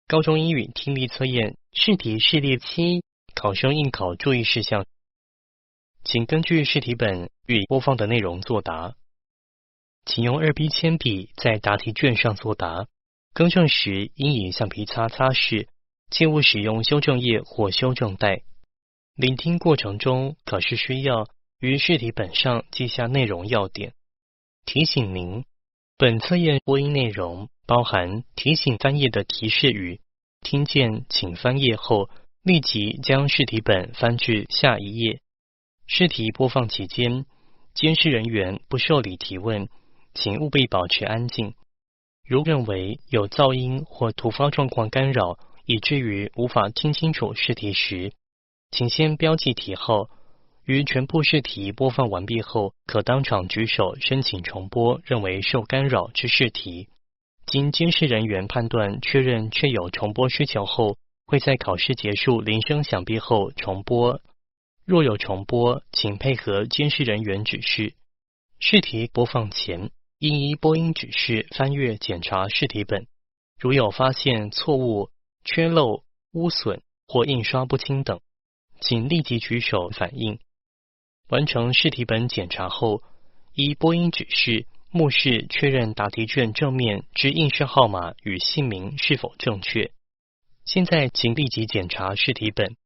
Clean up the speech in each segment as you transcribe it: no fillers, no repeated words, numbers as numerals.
高中英语听力测验试题系列7，考生应考注意事项，请根据试题本与播放的内容作答。请用2B 铅笔在答题卷上作答，更正时应以橡皮擦擦拭，切勿使用修正液或修正带。聆听过程中，考试需要于试题本上记下内容要点。提醒您，本测验播音内容包含提醒翻页的提示语，听见请翻页后，立即将试题本翻至下一页。试题播放期间，监视人员不受理提问，请务必保持安静。如认为有噪音或突发状况干扰，以至于无法听清楚试题时，请先标记题号。于全部试题播放完毕后，可当场举手申请重播认为受干扰之试题。经监视人员判断确认确有重播需求后，会在考试结束铃声响毕后重播。若有重播，请配合监视人员指示。试题播放前，应依播音指示翻阅检查试题本，如有发现错误、缺漏、污损或印刷不清等，请立即举手反映。完成试题本检查后，依播音指示目视确认答题卷正面之印式号码与姓名是否正确。现在请立即检查试题本。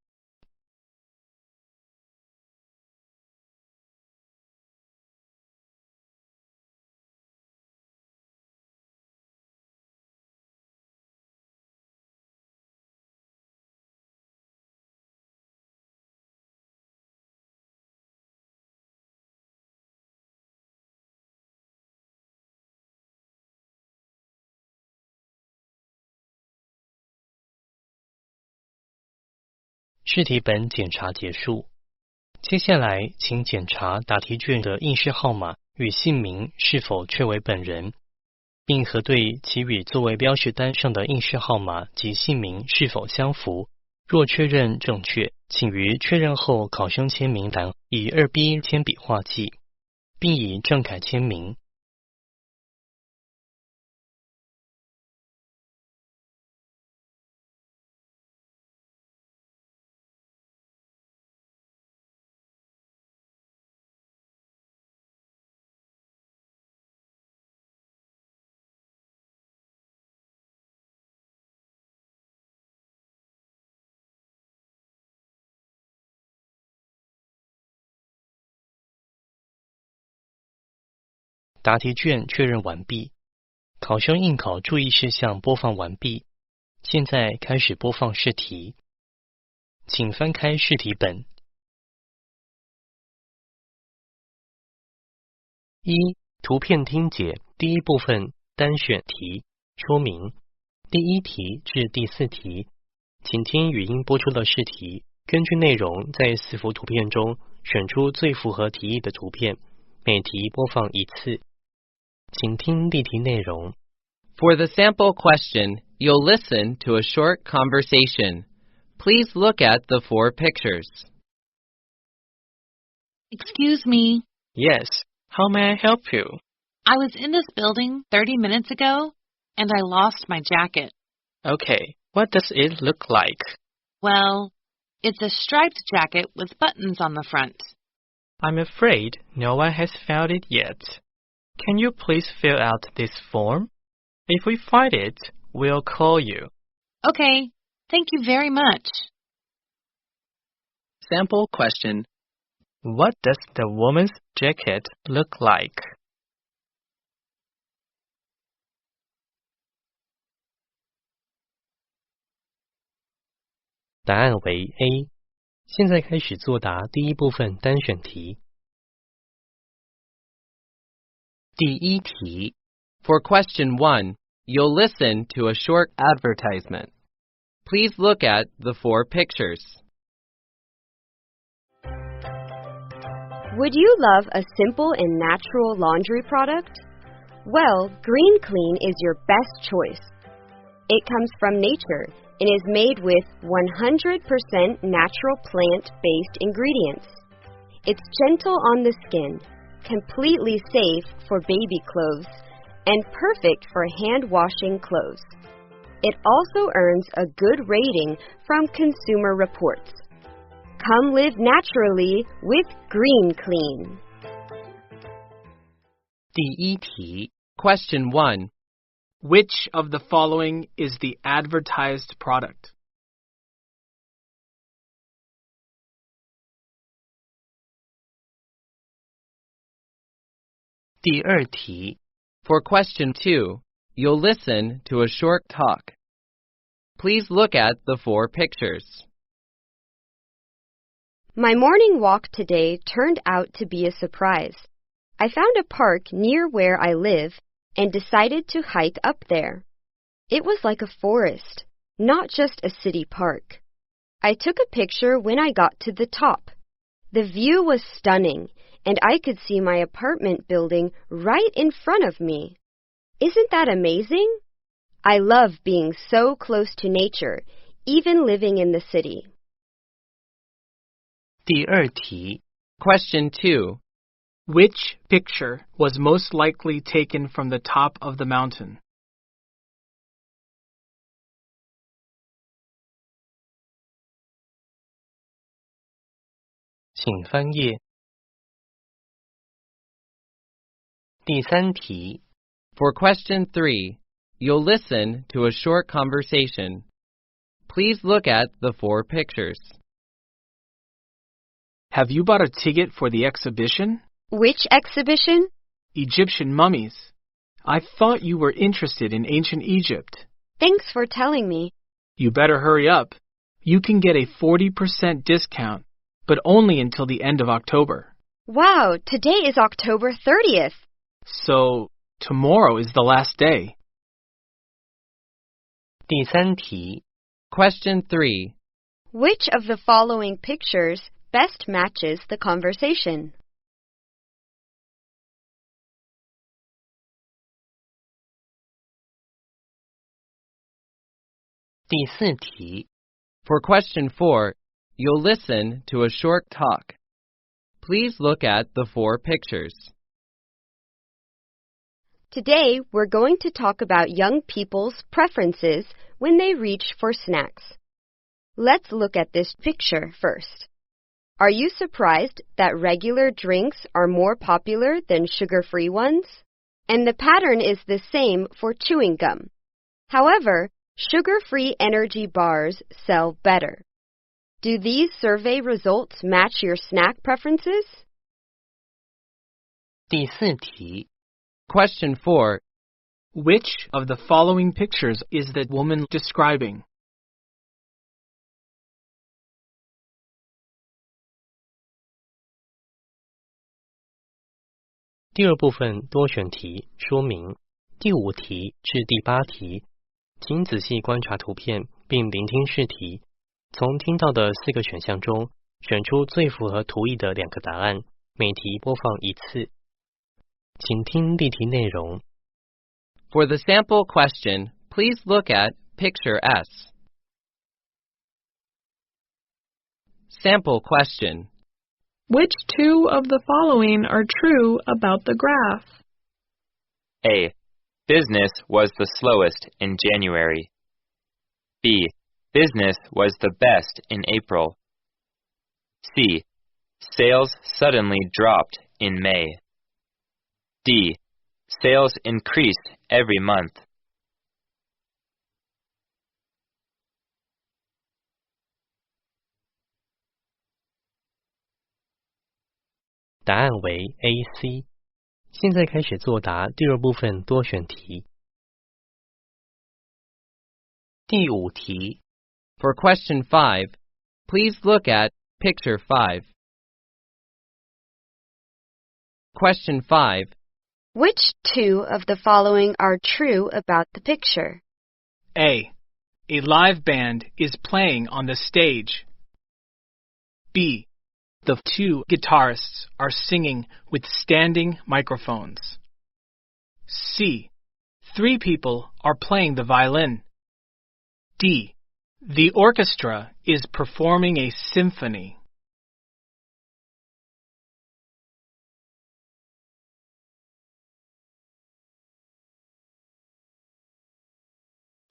试题本检查结束，接下来请检查答题卷的印式号码与姓名是否确为本人，并核对其与作为标识单上的印式号码及姓名是否相符。若确认正确，请于确认后考生签名栏以2B 铅笔画记，并以正楷签名。答题卷确认完毕，考生应考注意事项播放完毕。现在开始播放试题，请翻开试题本。1. 图片听解第一部分单选题说明。第1题至第4题，请听语音播出的试题，根据内容在4幅图片中选出最符合题意的图片，每题播放1次。请听例题内容。For the sample question, you'll listen to a short conversation. Please look at the 4 pictures. Excuse me. Yes, how may I help you? I was in this building 30 minutes ago, and I lost my jacket. Okay, what does it look like? Well, it's a striped jacket with buttons on the front. I'm afraid no one has found it yet. Can you please fill out this form? If we find it, we'll call you. Okay, thank you very much. Sample question. What does the woman's jacket look like? 答案为 A。现在开始作答第一部分单选题。第1题。For question 1, you'll listen to a short advertisement. Please look at the 4 pictures. Would you love a simple and natural laundry product? Well, Green Clean is your best choice. It comes from nature and is made with 100% natural plant-based ingredients. It's gentle on the skin, completely safe for baby clothes, and perfect for hand-washing clothes. It also earns a good rating from Consumer Reports. Come live naturally with Green Clean. 第一题 Question 1. Which of the following is the advertised product? 第二题 For question 2, you'll listen to a short talk. Please look at the 4 pictures. My morning walk today turned out to be a surprise. I found a park near where I live and decided to hike up there. It was like a forest, not just a city park. I took a picture when I got to the top. The view was stunning, and I could see my apartment building right in front of me. Isn't that amazing? I love being so close to nature, even living in the city. 第二题 Question 2. Which picture was most likely taken from the top of the mountain? 请翻页。第三题 For question 3, you'll listen to a short conversation. Please look at the 4 pictures. Have you bought a ticket for the exhibition? Which exhibition? Egyptian mummies. I thought you were interested in ancient Egypt. Thanks for telling me. You better hurry up. You can get a 40% discount, but only until the end of October. Wow, today is October 30th. So, tomorrow is the last day. 第三题 Question 3. Which of the following pictures best matches the conversation? 第四题 For question 4, you'll listen to a short talk. Please look at the 4 pictures. Today, we're going to talk about young people's preferences when they reach for snacks. Let's look at this picture first. Are you surprised that regular drinks are more popular than sugar-free ones? And the pattern is the same for chewing gum. However, sugar-free energy bars sell better. Do these survey results match your snack preferences? 第四题 Question 4. Which of the following pictures is the woman describing? 第二部分多选题说明。第5题至第8题，请仔细观察图片并聆听试题，从听到的4个选项中选出最符合图意的2个答案，每题播放1次。请听例题内容。 For the sample question, please look at picture S. Sample question. Which 2 of the following are true about the graph? A. Business was the slowest in January. B. Business was the best in April. C. Sales suddenly dropped in May. D. Sales increased every month. 答案为 A、C。现在开始作答第二部分多选题。第5题 For question 5, please look at picture 5. Question 5. Which 2 of the following are true about the picture? A. A live band is playing on the stage. B. The 2 guitarists are singing with standing microphones. C. 3 people are playing the violin. D. The orchestra is performing a symphony.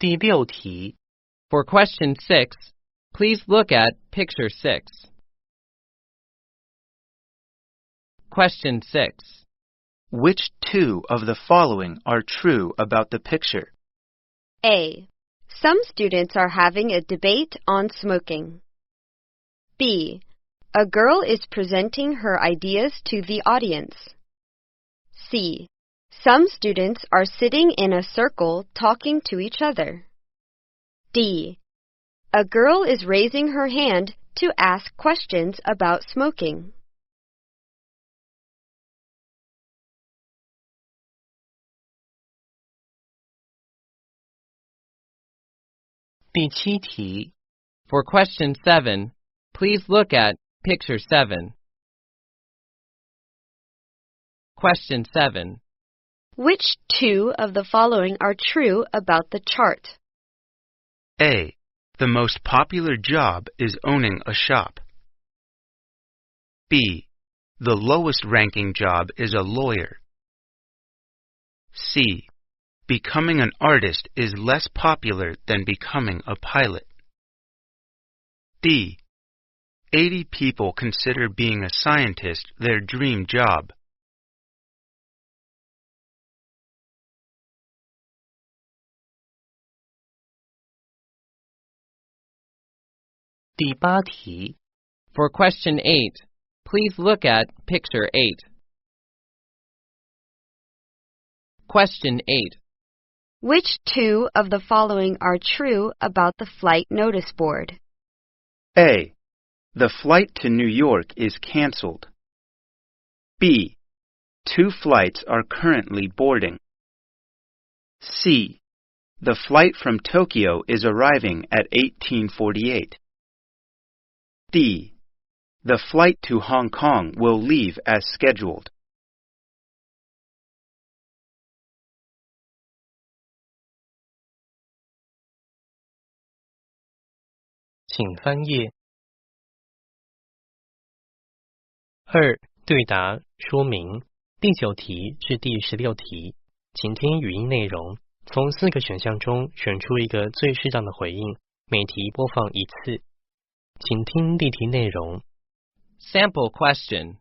第6题 For question 6, please look at picture 6. Question 6. Which two of the following are true about the picture? A. Some students are having a debate on smoking. B. A girl is presenting her ideas to the audience. C. Some students are sitting in a circle talking to each other. D. A girl is raising her hand to ask questions about smoking. 第7题 For question 7, please look at picture 7. Question 7. Which two of the following are true about the chart? A. The most popular job is owning a shop. B. The lowest ranking job is a lawyer. C. Becoming an artist is less popular than becoming a pilot. D. 80 people consider being a scientist their dream job. 第8题 For question 8, please look at picture 8. Question 8. Which two of the following are true about the flight notice board? A. The flight to New York is canceled. B. 2 flights are currently boarding. C. The flight from Tokyo is arriving at 1848. D. The flight to Hong Kong will leave as scheduled. 请翻页。2. 对答说明。第9题至第16题，请听语音内容，从4个选项中选出一个最适当的回应，每题播放1次。请听例题内容。Sample question.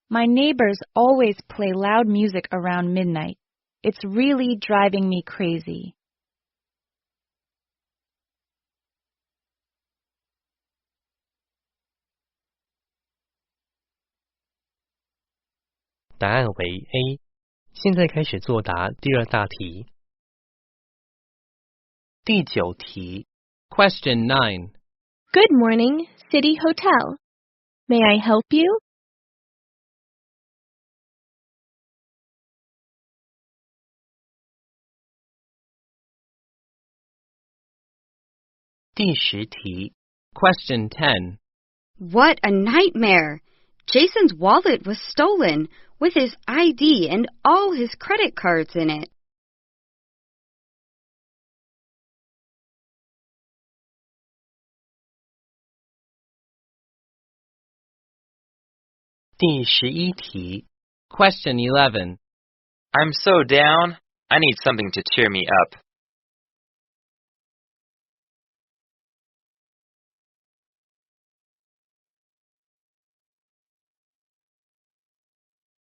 My neighbors always play loud music around midnight. It's really driving me crazy. 答案为 A。现在开始作答第2大题。第9题 Question 9. Good morning, City Hotel. May I help you? 第10题 Question 10. What a nightmare! Jason's wallet was stolen with his ID and all his credit cards in it. 第11题 Question 11. I'm so down. I need something to cheer me up.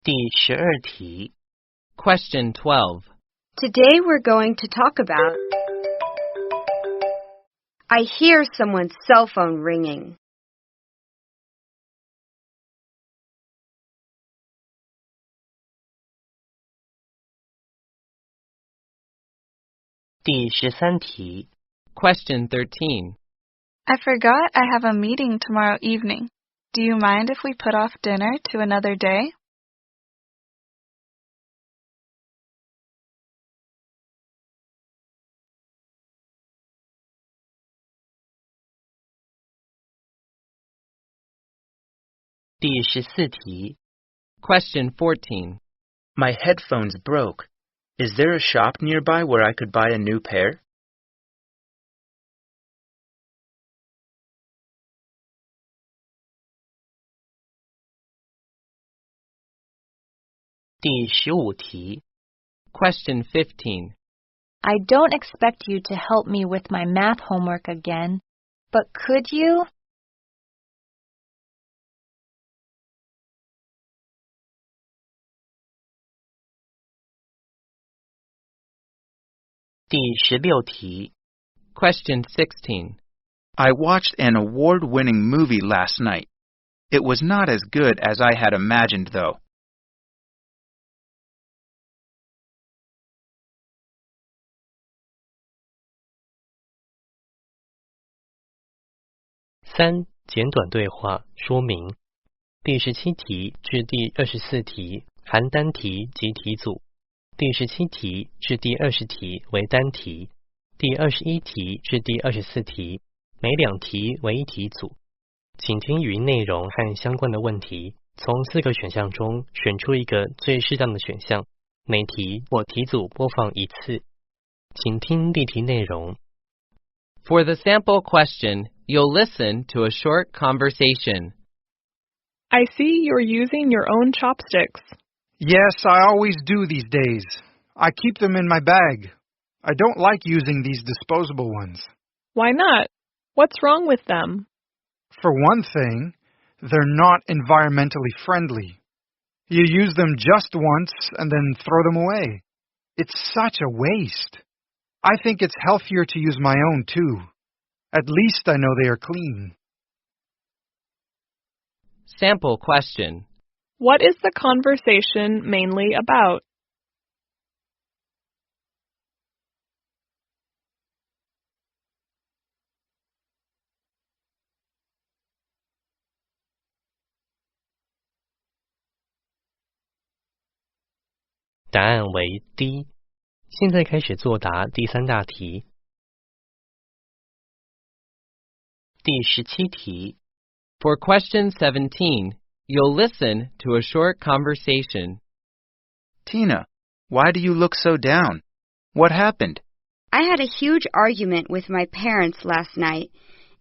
第12题 Question 12. Today we're going to talk about... I hear someone's cell phone ringing. 第13题 Question 13. I forgot I have a meeting tomorrow evening. Do you mind if we put off dinner to another day? 第14题 Question 14. My headphones broke. Is there a shop nearby where I could buy a new pair? 第15题 Question 15. I don't expect you to help me with my math homework again, but could you? 第16题 Question 16. I watched an award-winning movie last night. It was not as good as I had imagined, though. 3. 简短对话说明第17题至第24题含单题及题组，第17题至第20题为单题，第21题至第24题每2题为一题组。请听语音内容和相关的问题，从4个选项中选出一个最适当的选项，每题或题组播放1次。请听例题内容。For the sample question, you'll listen to a short conversation. I see you're using your own chopsticks. Yes, I always do these days. I keep them in my bag. I don't like using these disposable ones. Why not? What's wrong with them? For one thing, they're not environmentally friendly. You use them just once and then throw them away. It's such a waste. I think it's healthier to use my own, too. At least I know they are clean. Sample question. What is the conversation mainly about? 答案为 D。现在开始作答第3大题。第17题。For question 17, you'll listen to a short conversation. Tina, why do you look so down? What happened? I had a huge argument with my parents last night,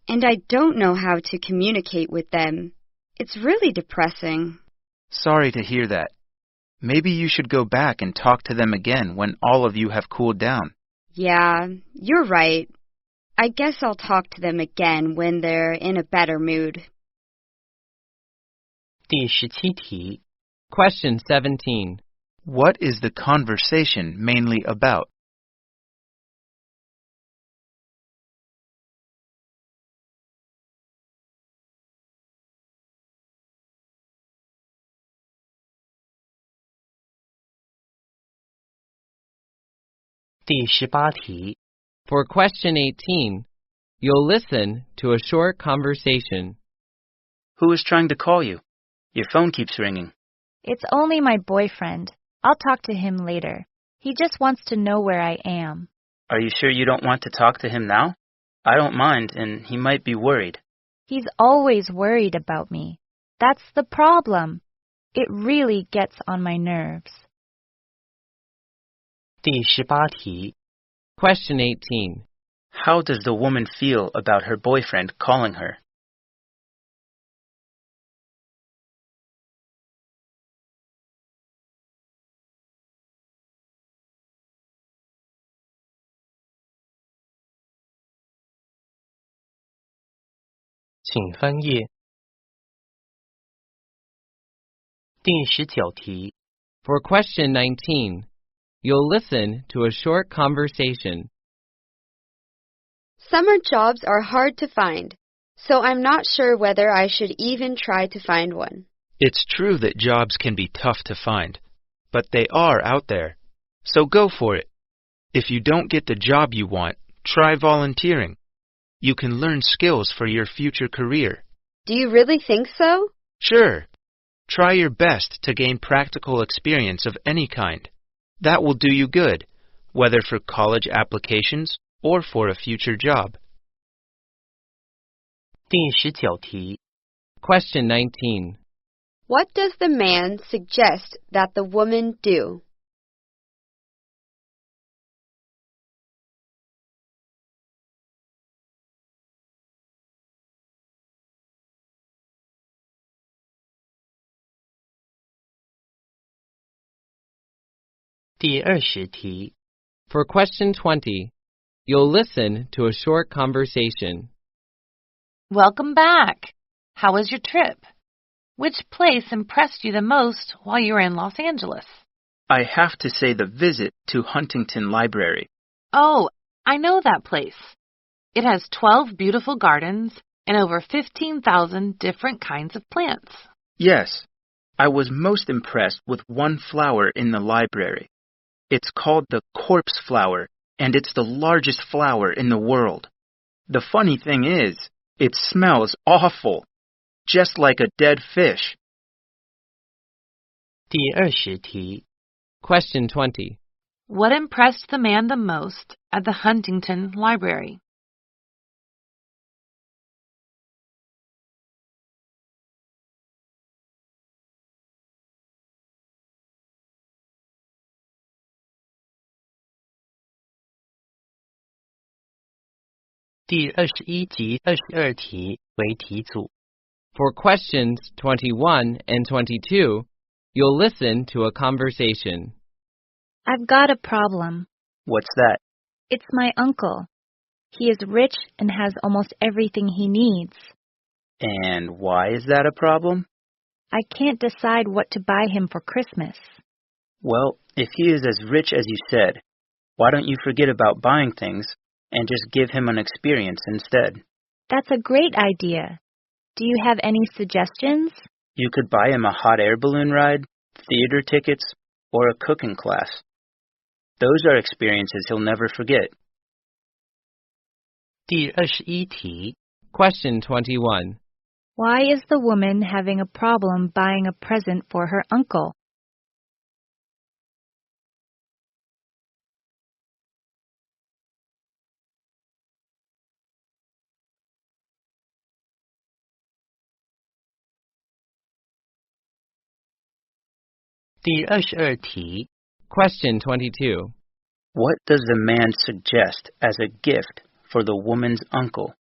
and I don't know how to communicate with them. It's really depressing. Sorry to hear that. Maybe you should go back and talk to them again when all of you have cooled down. Yeah, you're right. I guess I'll talk to them again when they're in a better mood. 第17题。Question 17. What is the conversation mainly about? 第18题。For question 18, you'll listen to a short conversation. Who is trying to call you? Your phone keeps ringing. It's only my boyfriend. I'll talk to him later. He just wants to know where I am. Are you sure you don't want to talk to him now? I don't mind, and he might be worried. He's always worried about me. That's the problem. It really gets on my nerves. 第18题。Question 18. How does the woman feel about her boyfriend calling her? 请翻页。第19题。For question 19, you'll listen to a short conversation. Summer jobs are hard to find, so I'm not sure whether I should even try to find one. It's true that jobs can be tough to find, but they are out there. So go for it. If you don't get the job you want, try volunteering. You can learn skills for your future career. Do you really think so? Sure. Try your best to gain practical experience of any kind. That will do you good, whether for college applications or for a future job. 第19题。 Question 19. What does the man suggest that the woman do? 第20题。For question 20, you'll listen to a short conversation. Welcome back. How was your trip? Which place impressed you the most while you were in Los Angeles? I have to say the visit to Huntington Library. Oh, I know that place. It has 12 beautiful gardens and over 15,000 different kinds of plants. Yes, I was most impressed with one flower in the library. It's called the corpse flower, and it's the largest flower in the world. The funny thing is, it smells awful, just like a dead fish. 第20题 Question 20. What impressed the man the most at the Huntington Library?第21及22题为题组。 For questions 21 and 22, you'll listen to a conversation. I've got a problem. What's that? It's my uncle. He is rich and has almost everything he needs. And why is that a problem? I can't decide what to buy him for Christmas. Well, if he is as rich as you said, why don't you forget about buying things and just give him an experience instead? That's a great idea. Do you have any suggestions? You could buy him a hot air balloon ride, theater tickets, or a cooking class. Those are experiences he'll never forget. 第21题 Question 21. Why is the woman having a problem buying a present for her uncle?第22题 Question 22. What does the man suggest as a gift for the woman's uncle?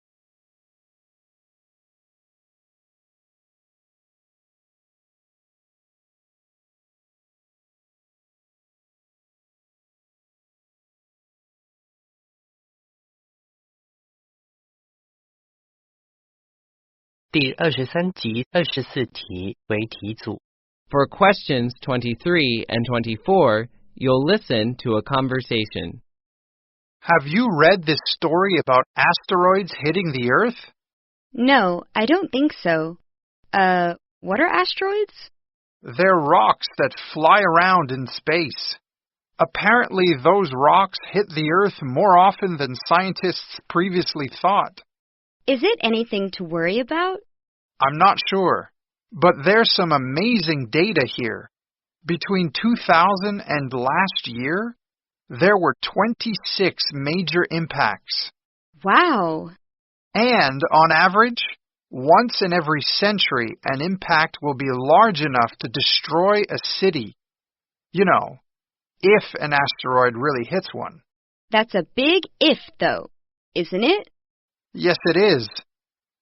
第23及24题为题组。 For questions 23 and 24, you'll listen to a conversation. Have you read this story about asteroids hitting the Earth? No, I don't think so. What are asteroids? They're rocks that fly around in space. Apparently, those rocks hit the Earth more often than scientists previously thought. Is it anything to worry about? I'm not sure, but there's some amazing data here. Between 2000 and last year, there were 26 major impacts. Wow. And on average, once in every century, an impact will be large enough to destroy a city. You know, if an asteroid really hits one. That's a big if, though, isn't it? Yes, it is.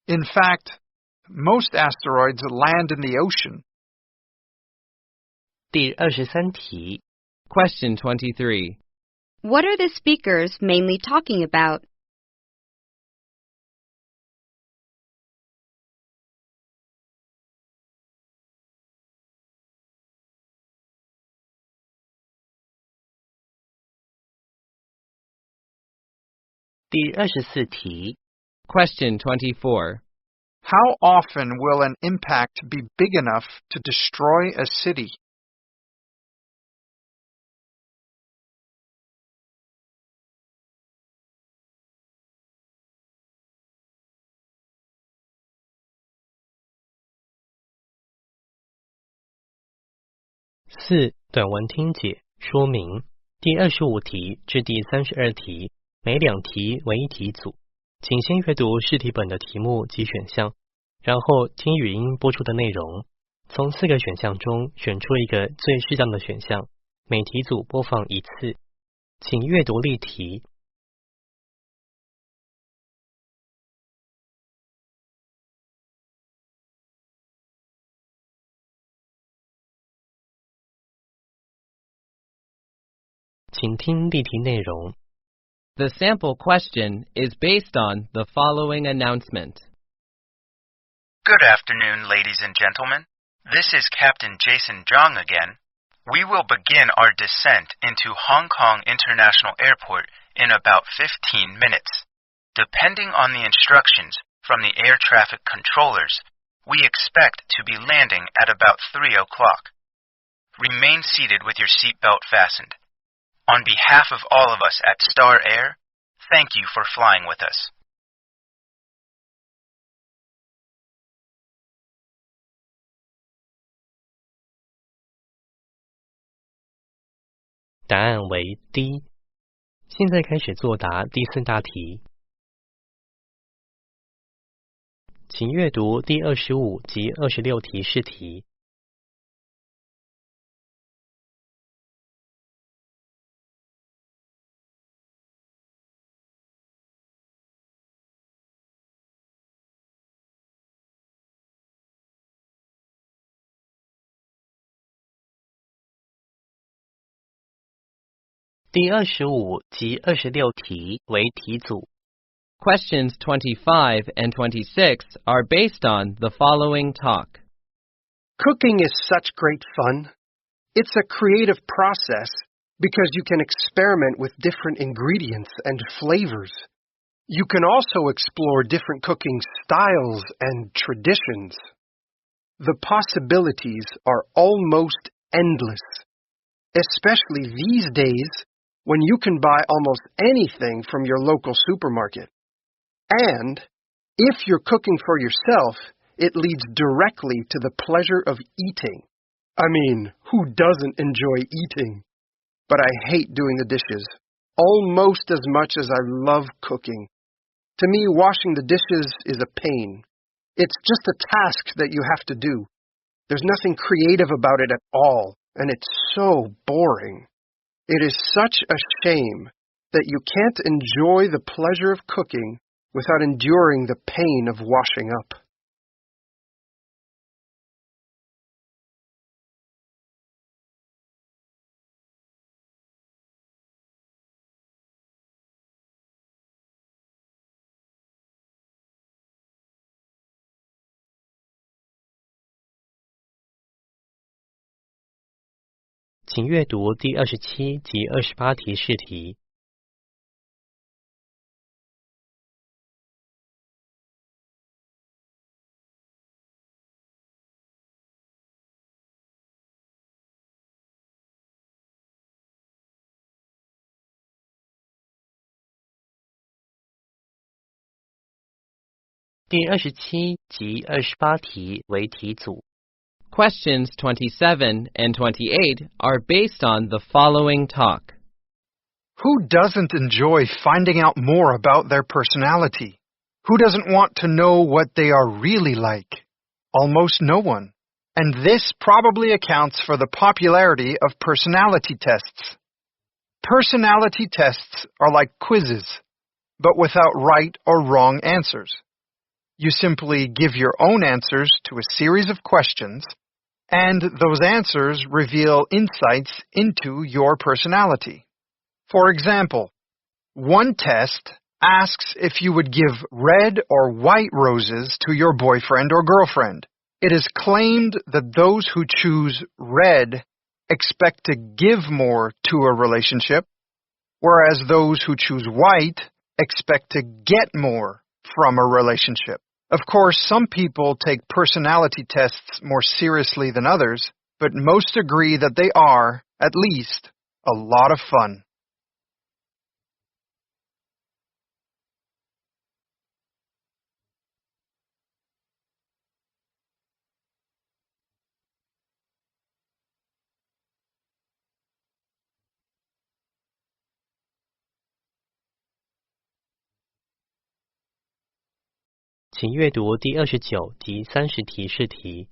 In fact, most asteroids land in the ocean. 第23题 Question 23. What are the speakers mainly talking about?第24题 Question 24. How often will an impact be big enough to destroy a city? ,4 短文听解说明。第25题至第32题，每两题为一题组，请先阅读试题本的题目及选项，然后听语音播出的内容，从4个选项中选出一个最适当的选项，每题组播放一次。请阅读例题。请请听例题内容。The sample question is based on the following announcement. Good afternoon, ladies and gentlemen. This is Captain Jason Zhang again. We will begin our descent into Hong Kong International Airport in about 15 minutes. Depending on the instructions from the air traffic controllers, we expect to be landing at about 3 o'clock. Remain seated with your seatbelt fastened. On behalf of all of us at Star Air, thank you for flying with us. 答案为 D。现在开始作答第4大题。请阅读第25及26题试题。第25及26题为题组。Questions 25 and 26 are based on the following talk. Cooking is such great fun. It's a creative process because you can experiment with different ingredients and flavors. You can also explore different cooking styles and traditions. The possibilities are almost endless, especially these days when you can buy almost anything from your local supermarket. And if you're cooking for yourself, it leads directly to the pleasure of eating. I mean, who doesn't enjoy eating? But I hate doing the dishes, almost as much as I love cooking. To me, washing the dishes is a pain. It's just a task that you have to do. There's nothing creative about it at all, and it's so boring. It is such a shame that you can't enjoy the pleasure of cooking without enduring the pain of washing up. 请阅读第27及28题试题。第27及28题为题组。Questions 27 and 28 are based on the following talk. Who doesn't enjoy finding out more about their personality? Who doesn't want to know what they are really like? Almost no one. And this probably accounts for the popularity of personality tests. Personality tests are like quizzes, but without right or wrong answers. You simply give your own answers to a series of questions, and those answers reveal insights into your personality. For example, one test asks if you would give red or white roses to your boyfriend or girlfriend. It is claimed that those who choose red expect to give more to a relationship, whereas those who choose white expect to get more from a relationship. Of course, some people take personality tests more seriously than others, but most agree that they are, at least, a lot of fun. 请阅读第29及30题试题。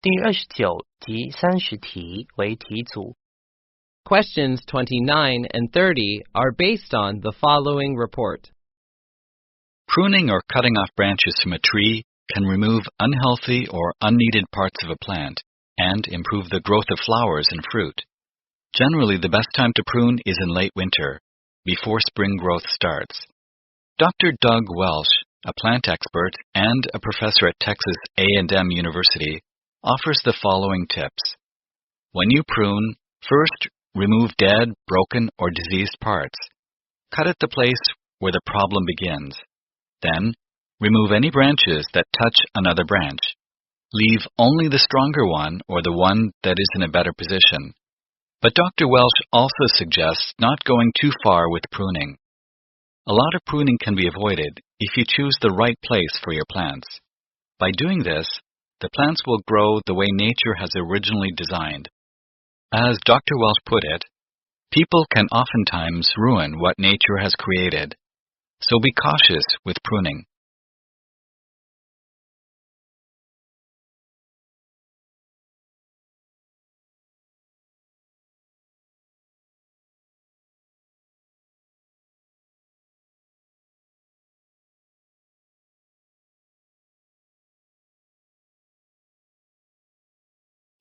第29及30题为题组。 Questions 29 and 30 are based on the following report. Pruning or cutting off branches from a tree can remove unhealthy or unneeded parts of a plant and improve the growth of flowers and fruit. Generally, the best time to prune is in late winter, before spring growth starts. Dr. Doug Welsh, a plant expert and a professor at Texas A&M University, offers the following tips. When you prune, first, remove dead, broken, or diseased parts. Cut at the place where the problem begins. Then, remove any branches that touch another branch. Leave only the stronger one or the one that is in a better position. But Dr. Welsh also suggests not going too far with pruning. A lot of pruning can be avoided if you choose the right place for your plants. By doing this, the plants will grow the way nature has originally designed. As Dr. Welsh put it, people can oftentimes ruin what nature has created, so be cautious with pruning.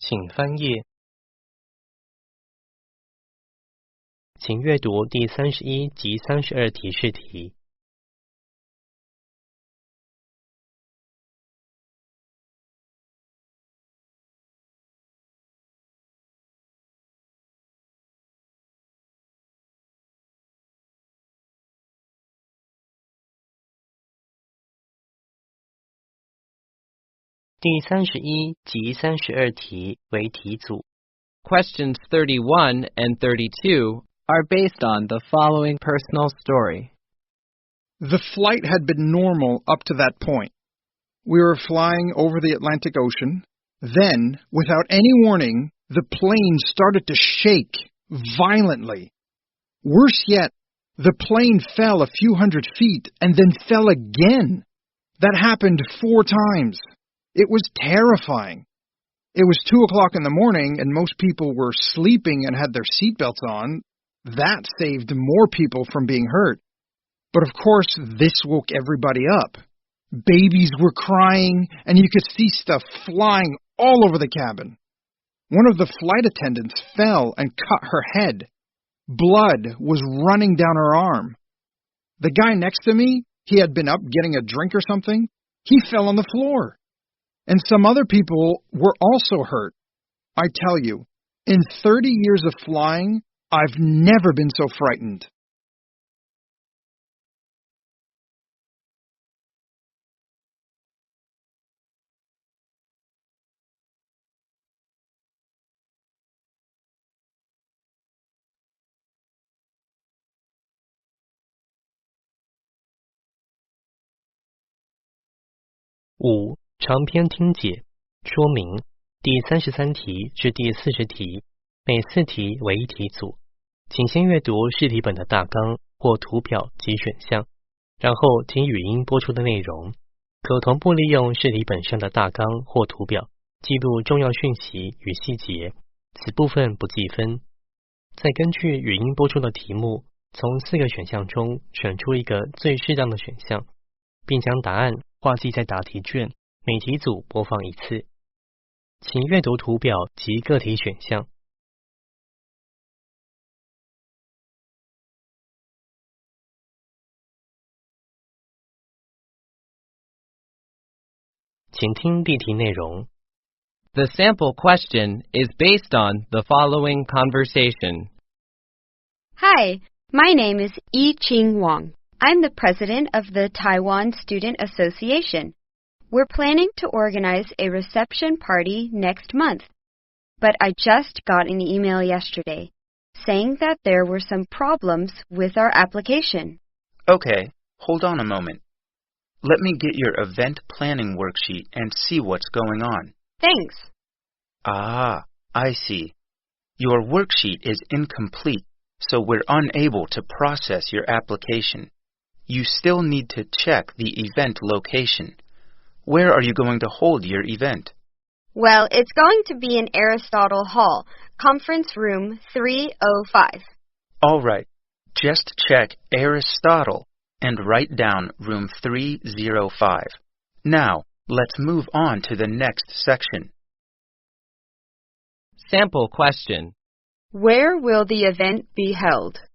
« 请翻页。请阅读第31及32提示题。第31及32题为题组。 Questions 31 and 32 are based on the following personal story. The flight had been normal up to that point. We were flying over the Atlantic Ocean. Then, without any warning, the plane started to shake violently. Worse yet, the plane fell a few hundred feet and then fell again. That happened 4 times. It was terrifying. It was 2 o'clock in the morning and most people were sleeping and had their seatbelts on. That saved more people from being hurt. But of course, this woke everybody up. Babies were crying and you could see stuff flying all over the cabin. One of the flight attendants fell and cut her head. Blood was running down her arm. The guy next to me, he had been up getting a drink or something. He fell on the floor. And some other people were also hurt. I tell you, in 30 years of flying, I've never been so frightened. (5) 长篇听解说明第33题至第40题，每4题为一题组。请先阅读试题本的大纲或图表及选项，然后听语音播出的内容，可同步利用试题本上的大纲或图表记录重要讯息与细节，此部分不计分。再根据语音播出的题目，从4个选项中选出一个最适当的选项，并将答案画记在答题卷，每题组播放一次。请阅读图表及各题选项。请听例题内容。 The sample question is based on the following conversation. Hi, my name is Yi-Ching Wang. I'm the president of the Taiwan Student Association. We're planning to organize a reception party next month. But I just got an email yesterday saying that there were some problems with our application. Okay, hold on a moment. Let me get your event planning worksheet and see what's going on. Thanks. Ah, I see. Your worksheet is incomplete, so we're unable to process your application. You still need to check the event location. Where are you going to hold your event? Well, it's going to be in Aristotle Hall, conference room 305. All right. Just check Aristotle and write down room 305. Now, let's move on to the next section. Sample question. Where will the event be held? "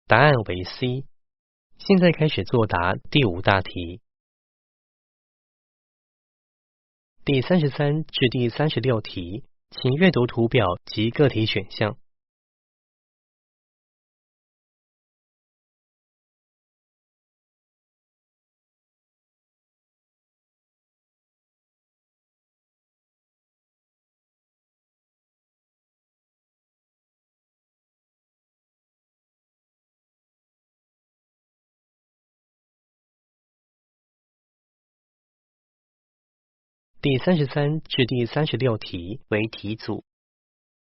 答案为 C。现在开始作答第5大题。第33至第36题，请阅读图表及各题选项。第33至第36题为题组。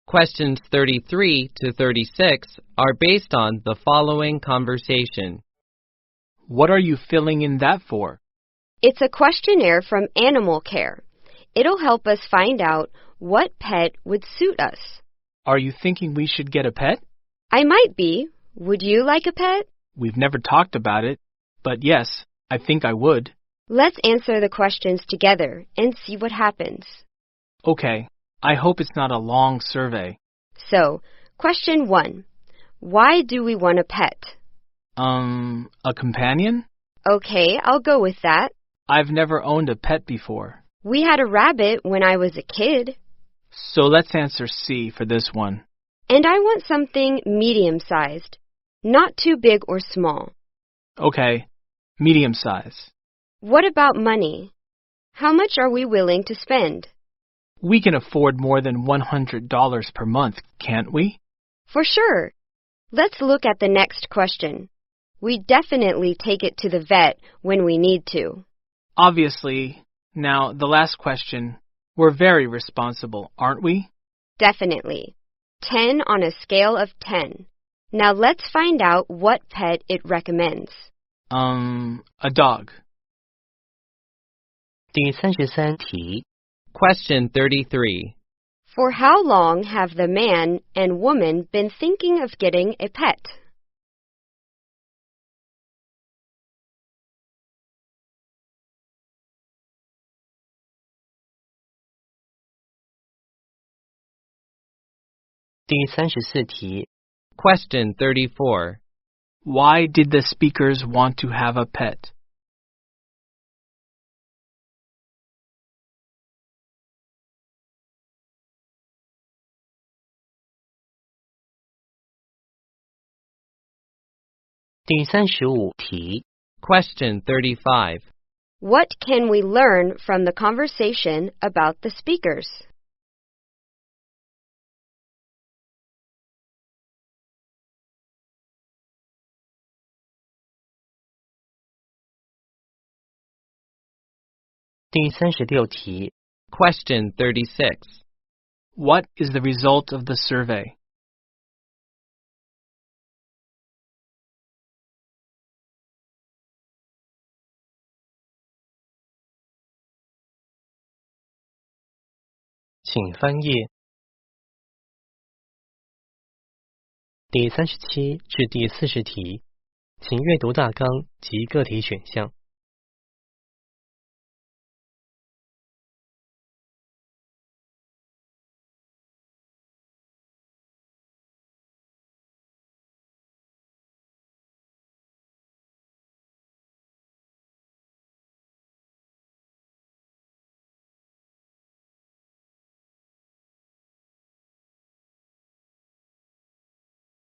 Questions 33 to 36 are based on the following conversation. What are you filling in that for? It's a questionnaire from Animal Care. It'll help us find out what pet would suit us. Are you thinking we should get a pet? I might be. Would you like a pet? We've never talked about it, but yes, I think I would. Let's answer the questions together and see what happens. Okay, I hope it's not a long survey. So, question 1. Why do we want a pet? A companion? Okay, I'll go with that. I've never owned a pet before. We had a rabbit when I was a kid. So let's answer C for this one. And I want something medium-sized, not too big or small. Okay, medium size. What about money? How much are we willing to spend? We can afford more than $100 per month, can't we? For sure. Let's look at the next question. We definitely take it to the vet when we need to. Obviously. Now, the last question. We're very responsible, aren't we? Definitely. 10 on a scale of 10. Now let's find out what pet it recommends. A dog. 第33题。Question 33. For how long have the man and woman been thinking of getting a pet?第34题。Question 34. Why did the speakers want to have a pet?第35题。Question 35. What can we learn from the conversation about the speakers?第36题。Question 36. What is the result of the survey? "请翻页。第37至第40题，请阅读大纲及各题选项。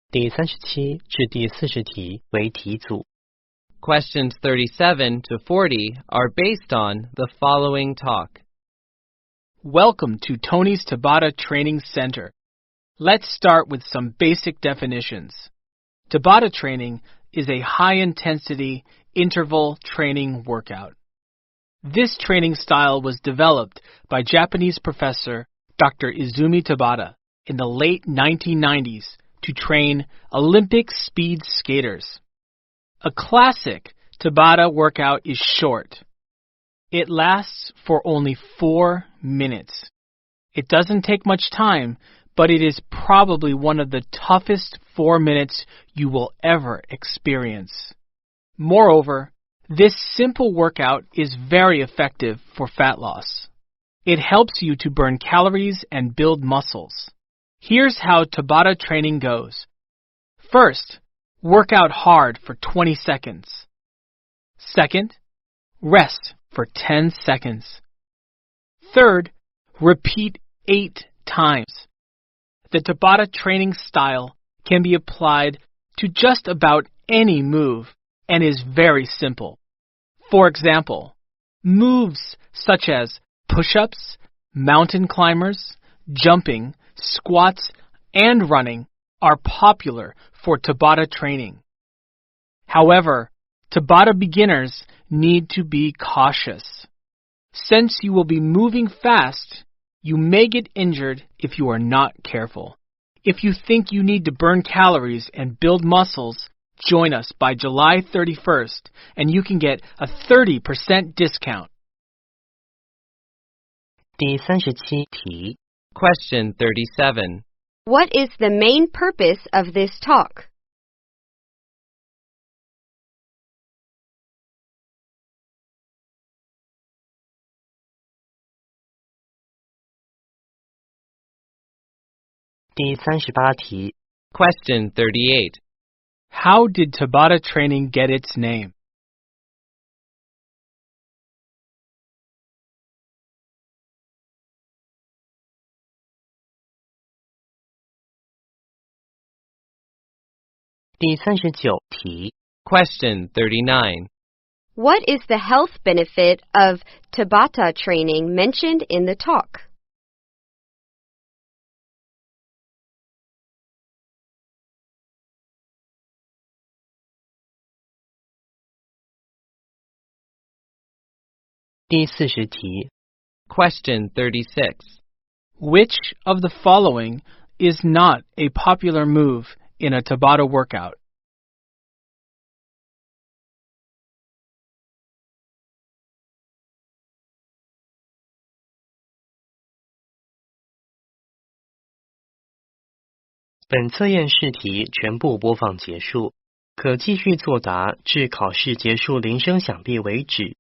第37至第40题为题组。Questions 37 to 40 are based on the following talk. Welcome to Tony's Tabata Training Center. Let's start with some basic definitions. Tabata training is a high-intensity interval training workout. This training style was developed by Japanese professor Dr. Izumi Tabata in the late 1990s to train Olympic speed skaters. A classic Tabata workout is short. It lasts for only 4 minutes. It doesn't take much time, but it is probably one of the toughest 4 minutes you will ever experience. Moreover, this simple workout is very effective for fat loss. It helps you to burn calories and build muscles. Here's how Tabata training goes. First, work out hard for 20 seconds. Second, rest for 10 seconds. Third, repeat 8 times. The Tabata training style can be applied to just about any move and is very simple. For example, moves such as push-ups, mountain climbers, jumping, squats, and running are popular for Tabata training. However, Tabata beginners need to be cautious. Since you will be moving fast, you may get injured if you are not careful. If you think you need to burn calories and build muscles, join us by July 31st and you can get a 30% discount. 第37题 Question 37. What is the main purpose of this talk? Question 38. How did Tabata training get its name? Question 39. What is the health benefit of Tabata training mentioned in the talk? Question 36. Which of the following is not a popular move in a Tabata workout?本测验试题全部播放结束，可继续作答至考试结束铃声响毕为止。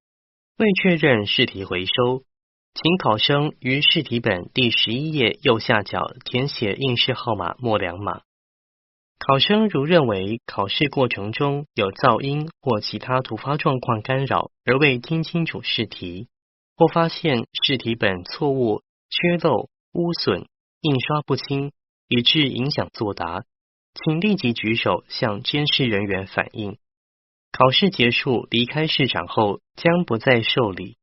未确认试题回收，请考生于试题本第11页右下角填写应试号码末2码。考生如认为考试过程中有噪音或其他突发状况干扰而未听清楚试题，或发现试题本错误、缺漏、污损、印刷不清，以致影响作答，请立即举手向监视人员反映。考试结束离开试场后将不再受理。